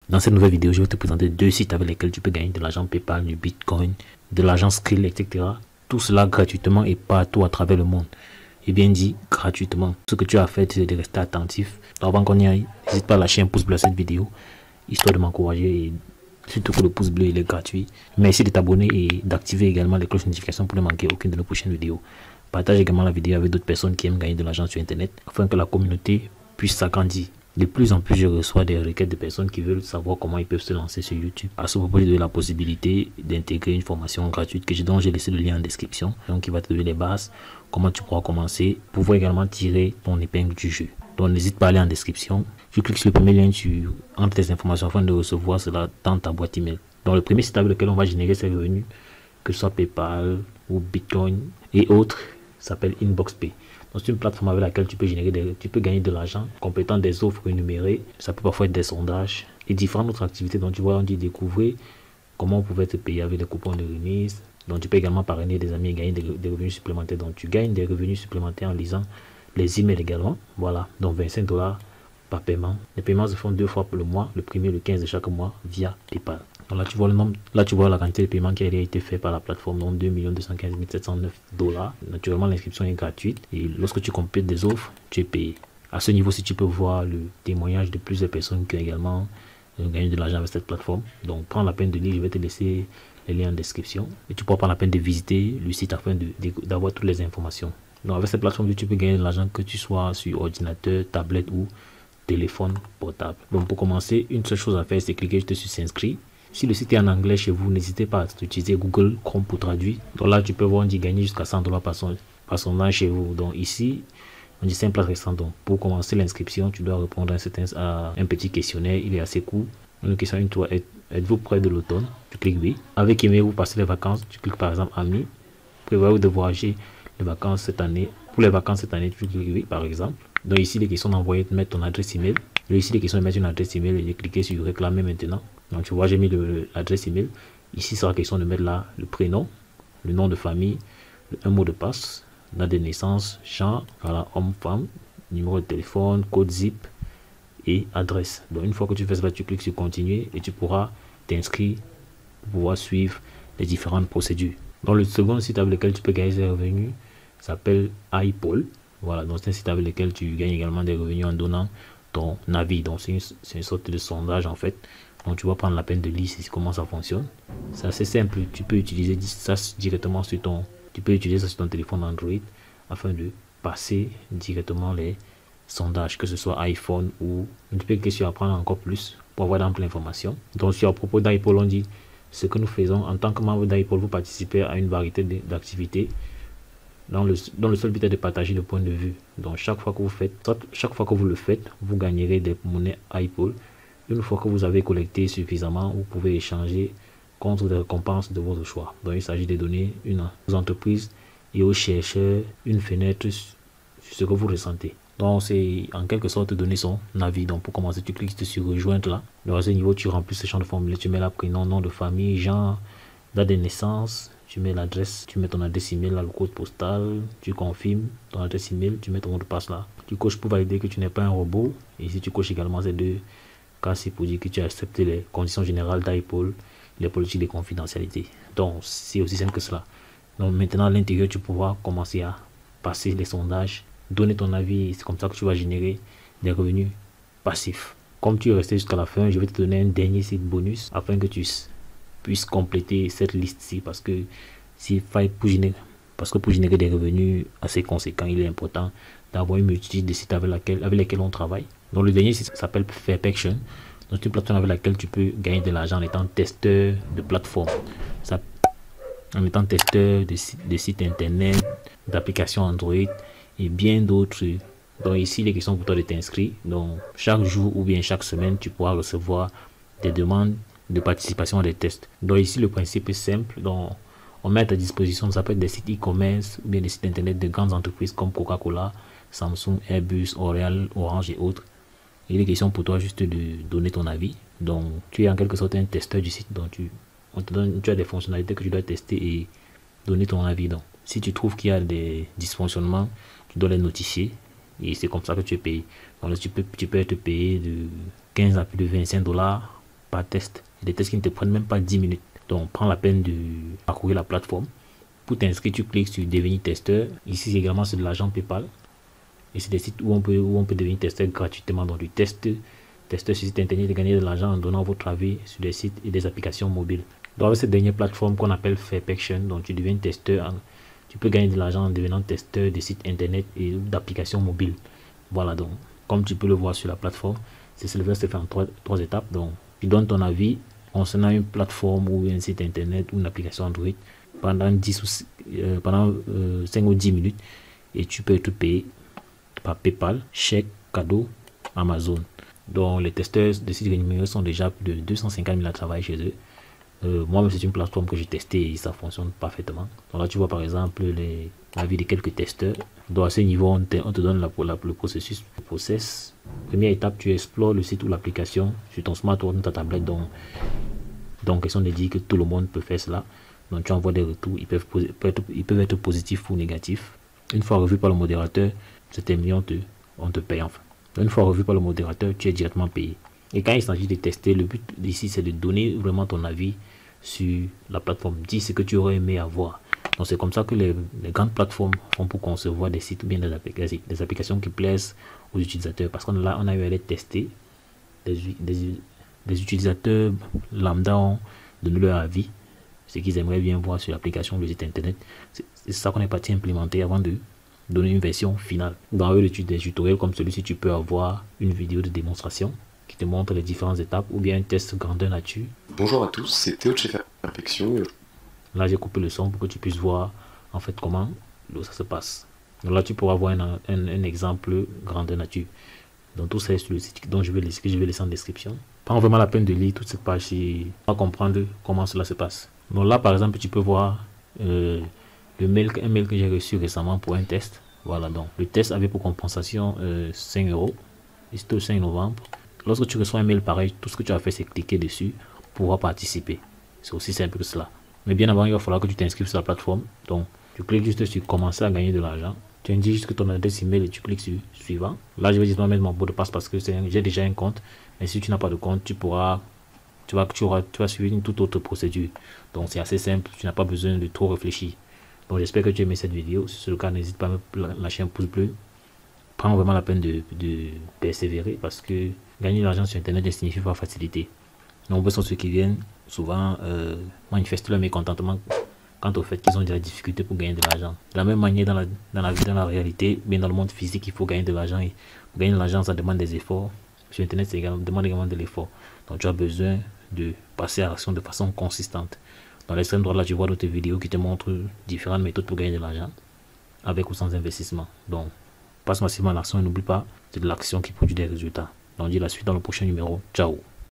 Dans cette nouvelle vidéo, je vais te présenter 2 sites avec lesquels tu peux gagner de l'argent PayPal, du Bitcoin, de l'argent Skrill, etc. Tout cela gratuitement et partout à travers le monde. Et bien dit, gratuitement. Ce que tu as fait, c'est de rester attentif. Avant qu'on y aille, n'hésite pas à lâcher un pouce bleu à cette vidéo, histoire de m'encourager. Et surtout que le pouce bleu, il est gratuit. Merci de t'abonner et d'activer également les cloches de notification pour ne manquer aucune de nos prochaines vidéos. Partage également la vidéo avec d'autres personnes qui aiment gagner de l'argent sur Internet, afin que la communauté puisse s'agrandir. De plus en plus, je reçois des requêtes de personnes qui veulent savoir comment ils peuvent se lancer sur YouTube. À ce propos, de la possibilité d'intégrer une formation gratuite dont j'ai laissé le lien en description. Donc, il va te donner les bases, comment tu pourras commencer, pouvoir également tirer ton épingle du jeu. Donc, n'hésite pas à aller en description. Tu cliques sur le premier lien, tu entres tes informations afin de recevoir cela dans ta boîte email. Donc, le premier site avec lequel on va générer ses revenus, que ce soit PayPal ou Bitcoin et autres, s'appelle InboxPay. Donc, c'est une plateforme avec laquelle tu peux gagner de l'argent complétant des offres énumérées. Ça peut parfois être des sondages et différentes autres activités dont tu vas découvrir comment on pouvait te payer avec des coupons de remise. Donc, tu peux également parrainer des amis et gagner des revenus supplémentaires. Donc, tu gagnes des revenus supplémentaires en lisant les emails également. Voilà, donc 25 $ par paiement. Les paiements se font 2 fois pour le mois, le premier et le 15 de chaque mois via PayPal. Donc là tu vois le nombre, là tu vois la quantité de paiements qui a été fait par la plateforme, donc 2 215 709 $. Naturellement l'inscription est gratuite et lorsque tu complètes des offres, tu es payé. À ce niveau, si tu peux voir le témoignage de plusieurs personnes qui ont également gagné de l'argent avec cette plateforme. Donc prends la peine de lire, je vais te laisser les liens en description et tu pourras prendre la peine de visiter le site afin d'avoir toutes les informations. Donc avec cette plateforme, tu peux gagner de l'argent que tu sois sur ordinateur, tablette ou téléphone portable. Donc pour commencer, une seule chose à faire, c'est cliquer juste sur s'inscrire. Si le site est en anglais chez vous, n'hésitez pas à utiliser Google Chrome pour traduire. Donc là, tu peux voir, on dit gagner jusqu'à 100 $ par son an chez vous. Donc ici, on dit simple récent. Donc pour commencer l'inscription, tu dois répondre à un petit questionnaire. Il est assez court. Une question, êtes-vous près de l'automne? Tu cliques oui. Avec aimez-vous passer les vacances? Tu cliques par exemple ami. Prévoyez-vous de voyager les vacances cette année? Pour les vacances cette année, tu cliques oui par exemple. Donc ici, les questions d'envoyer, de mettre ton adresse email. Ici, les questions de mettre une adresse email et de cliquer sur réclamer maintenant. Donc tu vois, j'ai mis l'adresse email. Ici, il sera question de mettre là le prénom, le nom de famille, un mot de passe, date de naissance, genre, voilà, homme, femme, numéro de téléphone, code zip et adresse. Donc une fois que tu fais ça, tu cliques sur continuer et tu pourras t'inscrire pour pouvoir suivre les différentes procédures. Donc le second site avec lequel tu peux gagner des revenus s'appelle iPoll. Voilà, donc c'est un site avec lequel tu gagnes également des revenus en donnant ton avis. Donc c'est une sorte de sondage en fait. Donc tu vas prendre la peine de lire comment ça fonctionne. C'est assez simple. Tu peux utiliser ça directement sur ton téléphone Android afin de passer directement les sondages, que ce soit iPhone ou tu peux cliquer sur apprendre encore plus pour avoir d'ample information. Donc sur à propos d'iPoll, on dit ce que nous faisons en tant que membre d'iPoll, vous participez à une variété d'activités dans le seul but est de partager le point de vue. Donc chaque fois que vous le faites, vous gagnerez des monnaies iPoll. Une fois que vous avez collecté suffisamment, vous pouvez échanger contre des récompenses de votre choix. Donc il s'agit de donner aux entreprises et aux chercheurs une fenêtre sur ce que vous ressentez. Donc c'est en quelque sorte donner son avis. Donc pour commencer, tu cliques sur rejoindre là. Donc à ce niveau, tu remplis ce champ de formulaire, tu mets là prénom, nom de famille, genre, date de naissance. Tu mets l'adresse, tu mets ton adresse email là, le code postal, tu confirmes ton adresse email, tu mets ton mot de passe là. Tu coches pour valider que tu n'es pas un robot. Et ici tu coches également ces deux cas, c'est pour dire que tu as accepté les conditions générales d'iPoll, les politiques de confidentialité. Donc c'est aussi simple que cela. Donc maintenant à l'intérieur, tu pourras commencer à passer les sondages, donner ton avis. C'est comme ça que tu vas générer des revenus passifs. Comme tu es resté jusqu'à la fin, je vais te donner un dernier site bonus afin que tu puisse compléter cette liste-ci parce que pour générer des revenus assez conséquents, il est important d'avoir une multitude de sites avec lesquels on travaille. Donc le dernier site s'appelle Fairpection. Donc c'est une plateforme avec laquelle tu peux gagner de l'argent en étant testeur de plateforme, en étant testeur de sites internet, d'applications Android et bien d'autres. Donc ici les questions pour toi de t'inscrire. Donc chaque jour ou bien chaque semaine, tu pourras recevoir des demandes de participation à des tests. Donc ici le principe est simple. Donc on met à ta disposition, ça peut être des sites e-commerce ou bien des sites internet de grandes entreprises comme Coca-Cola, Samsung, Airbus, L'Oréal, Orange et autres. Il est question pour toi juste de donner ton avis. Donc tu es en quelque sorte un testeur du site. Donc tu as des fonctionnalités que tu dois tester et donner ton avis. Donc si tu trouves qu'il y a des dysfonctionnements, tu dois les notifier et c'est comme ça que tu es payé. Donc là, tu peux être payé de 15 à plus de 25 $. par test. Des tests qui ne te prennent même pas 10 minutes. Donc, prends la peine de parcourir la plateforme. Pour t'inscrire, tu cliques sur devenir testeur. Ici, également, c'est de l'argent PayPal. Et c'est des sites où on peut devenir testeur gratuitement. Donc, du testeur sur site internet et gagner de l'argent en donnant votre avis sur des sites et des applications mobiles. Donc, avec cette dernière plateforme qu'on appelle Fairpection, donc tu deviens testeur. Tu peux gagner de l'argent en devenant testeur de sites internet et d'applications mobiles. Voilà, donc, comme tu peux le voir sur la plateforme, c'est fait en trois étapes. Donc, tu donnes ton avis concernant une plateforme ou un site internet ou une application Android pendant 5 ou 10 minutes et tu peux être payé par PayPal, chèque, cadeau, Amazon. Donc les testeurs de sites rémunérés sont déjà plus de 250 000 à travailler chez eux. Moi-même, c'est une plateforme que j'ai testée et ça fonctionne parfaitement. Donc là, tu vois par exemple l'avis de quelques testeurs. Donc à ce niveau, on te donne le processus. Première étape, tu explores le site ou l'application sur ton smartphone ou ta tablette. Donc, question de dire que tout le monde peut faire cela. Donc, tu envoies des retours. Ils peuvent être positifs ou négatifs. Une fois revu par le modérateur, c'est terminé, on te paye enfin. Une fois revu par le modérateur, tu es directement payé. Et quand il s'agit de tester, le but ici, c'est de donner vraiment ton avis sur la plateforme. Dis ce que tu aurais aimé avoir. Donc, c'est comme ça que les grandes plateformes font pour concevoir des sites ou bien des applications qui plaisent aux utilisateurs. Parce qu'on a eu à les tester. Des utilisateurs lambda ont donné leur avis, ce qu'ils aimeraient bien voir sur l'application ou le site internet. C'est ça qu'on est parti implémenter avant de donner une version finale. Dans des tutoriels comme celui-ci, tu peux avoir une vidéo de démonstration qui te montre les différentes étapes ou bien un test grandeur nature. Bonjour à tous, c'est Théo de chez Fairpection. Là, j'ai coupé le son pour que tu puisses voir en fait comment ça se passe. Donc là, tu pourras voir un exemple grandeur nature. Donc tout ça est sur le site que je vais laisser en description. Prends vraiment la peine de lire toute cette page pour comprendre comment cela se passe. Donc là, par exemple, tu peux voir un mail que j'ai reçu récemment pour un test. Voilà, donc le test avait pour compensation 5 €. Et c'était le 5 novembre. Lorsque tu reçois un mail pareil, tout ce que tu as fait, c'est cliquer dessus pour pouvoir participer. C'est aussi simple que cela. Mais bien avant, il va falloir que tu t'inscrives sur la plateforme. Donc, tu cliques juste sur commencer à gagner de l'argent. Tu indiques juste que ton adresse email et tu cliques sur suivant. Là, je vais directement mettre mon mot de passe parce que j'ai déjà un compte. Mais si tu n'as pas de compte, tu vas suivre une toute autre procédure. Donc, c'est assez simple. Tu n'as pas besoin de trop réfléchir. Donc, j'espère que tu as aimé cette vidéo. Si c'est le cas, n'hésite pas à me lâcher un pouce bleu. Prends vraiment la peine de persévérer parce que gagner de l'argent sur Internet ne signifie pas facilité. Nombreux sont ceux qui viennent souvent manifester leur mécontentement quant au fait qu'ils ont des difficultés pour gagner de l'argent. De la même manière, dans la réalité, bien dans le monde physique, il faut gagner de l'argent. Et pour gagner de l'argent, ça demande des efforts. Sur Internet, ça demande également de l'effort. Donc, tu as besoin de passer à l'action de façon consistante. Dans l'extrême droite, là, tu vois d'autres vidéos qui te montrent différentes méthodes pour gagner de l'argent, avec ou sans investissement. Donc, passe massivement à l'action et n'oublie pas, c'est de l'action qui produit des résultats. Donc, on dit la suite dans le prochain numéro. Ciao.